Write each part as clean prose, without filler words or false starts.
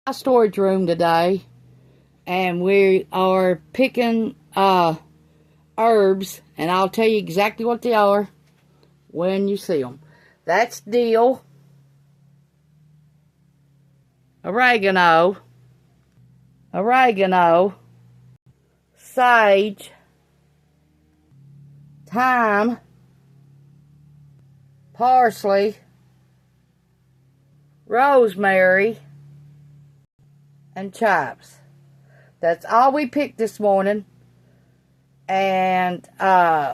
My storage room today, and we are picking herbs, and I'll tell you exactly what they are when you see them. That's dill, oregano, sage, thyme, parsley, rosemary, and chives. That's all we picked this morning, and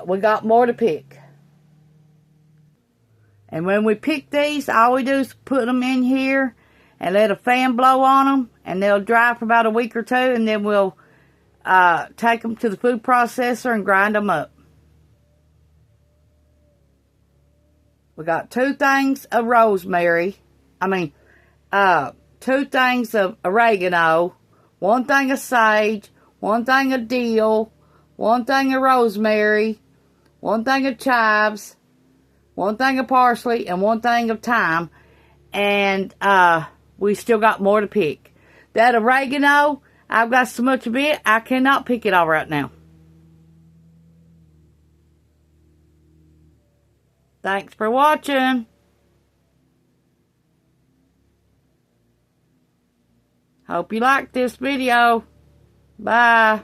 we got more to pick. And when we pick these, all we do is put them in here and let a fan blow on them, and they'll dry for about a week or two, and then we'll take them to the food processor and grind them up. We got 2 things of rosemary. 2 things of oregano, 1 thing of sage, 1 thing of dill, 1 thing of rosemary, 1 thing of chives, 1 thing of parsley, and 1 thing of thyme. And we still got more to pick. That oregano, I've got so much of it, I cannot pick it all right now. Thanks for watching. Hope you liked this video. Bye.